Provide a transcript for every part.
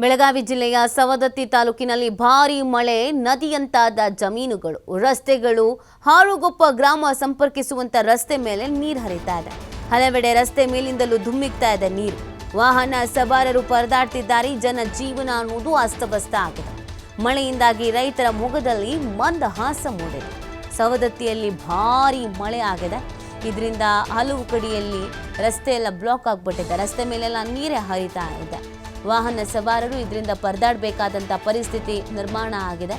ಬೆಳಗಾವಿ ಜಿಲ್ಲೆಯ ಸವದತ್ತಿ ತಾಲೂಕಿನಲ್ಲಿ ಭಾರೀ ಮಳೆ ನದಿಯಂತಾದ ಜಮೀನುಗಳು, ರಸ್ತೆಗಳು, ಹಾಳುಗೊಪ್ಪ ಗ್ರಾಮ ಸಂಪರ್ಕಿಸುವಂತ ರಸ್ತೆ ಮೇಲೆ ನೀರು ಹರಿತಾ ಇದೆ. ಹಲವೆಡೆ ರಸ್ತೆ ಮೇಲಿಂದಲೂ ಧುಮ್ಮಿಕ್ತಾ ಇದೆ ನೀರು. ವಾಹನ ಸವಾರರು ಪರದಾಡ್ತಿದ್ದಾರೆ. ಜನ ಜೀವನ ಅನ್ನೋದು ಅಸ್ತವ್ಯಸ್ತ ಆಗಿದೆ. ಮಳೆಯಿಂದಾಗಿ ರೈತರ ಮೊಗದಲ್ಲಿ ಮಂದಹಾಸ ಮೂಡಿದೆ. ಸವದತ್ತಿಯಲ್ಲಿ ಭಾರೀ ಮಳೆ ಆಗಿದೆ. ಇದರಿಂದ ಹಲವು ಕಡೆಯಲ್ಲಿ ರಸ್ತೆ ಎಲ್ಲ ಬ್ಲಾಕ್ ಆಗಿಬಿಟ್ಟಿದೆ. ರಸ್ತೆ ಮೇಲೆಲ್ಲ ನೀರೇ ಹರಿತಾ ಇದೆ. ವಾಹನ ಸವಾರರು ಇದರಿಂದ ಪರದಾಡಬೇಕಾದಂಥ ಪರಿಸ್ಥಿತಿ ನಿರ್ಮಾಣ ಆಗಿದೆ.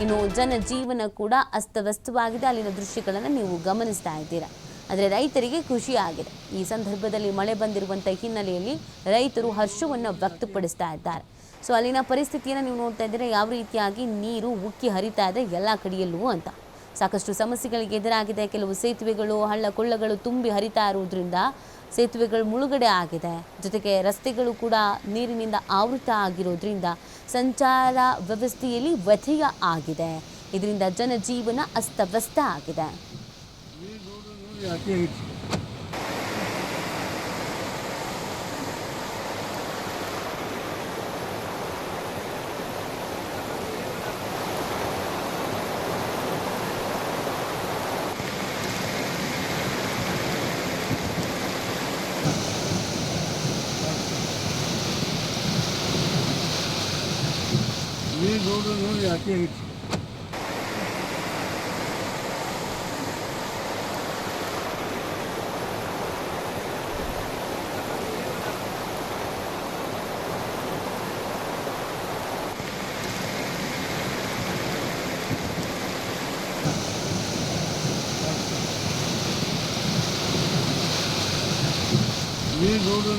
ಇನ್ನು ಜನಜೀವನ ಕೂಡ ಅಸ್ತವ್ಯಸ್ತವಾಗಿದೆ. ಅಲ್ಲಿನ ದೃಶ್ಯಗಳನ್ನು ನೀವು ಗಮನಿಸ್ತಾ ಇದ್ದೀರಾ. ಆದರೆ ರೈತರಿಗೆ ಖುಷಿ ಆಗಿದೆ. ಈ ಸಂದರ್ಭದಲ್ಲಿ ಮಳೆ ಬಂದಿರುವಂಥ ಹಿನ್ನೆಲೆಯಲ್ಲಿ ರೈತರು ಹರ್ಷವನ್ನು ವ್ಯಕ್ತಪಡಿಸ್ತಾ ಇದ್ದಾರೆ. ಸೊ ಅಲ್ಲಿನ ಪರಿಸ್ಥಿತಿಯನ್ನು ನೀವು ನೋಡ್ತಾ ಇದ್ದೀರಾ, ಯಾವ ರೀತಿಯಾಗಿ ನೀರು ಉಕ್ಕಿ ಹರಿತಾ ಇದೆ ಎಲ್ಲ ಕಡೆಯಲ್ಲೂ ಅಂತ. ಸಾಕಷ್ಟು ಸಮಸ್ಯೆಗಳಿಗೆ ಎದುರಾಗಿದೆ. ಕೆಲವು ಸೇತುವೆಗಳು, ಹಳ್ಳ ಕೊಳ್ಳಗಳು ತುಂಬಿ ಹರಿತಾ ಇರುವುದರಿಂದ ಸೇತುವೆಗಳು ಮುಳುಗಡೆ ಆಗಿದೆ. ಜೊತೆಗೆ ರಸ್ತೆಗಳು ಕೂಡ ನೀರಿನಿಂದ ಆವೃತ ಆಗಿರೋದ್ರಿಂದ ಸಂಚಾರ ವ್ಯವಸ್ಥೆಯಲ್ಲಿ ವ್ಯತ್ಯಯ ಆಗಿದೆ. ಇದರಿಂದ ಜನಜೀವನ ಅಸ್ತವ್ಯಸ್ತ ಆಗಿದೆ. ನೋಡಿ ಅತಿ ಐತಿ.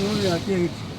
ನೋಡಿ ಅತಿ ಐತಿ.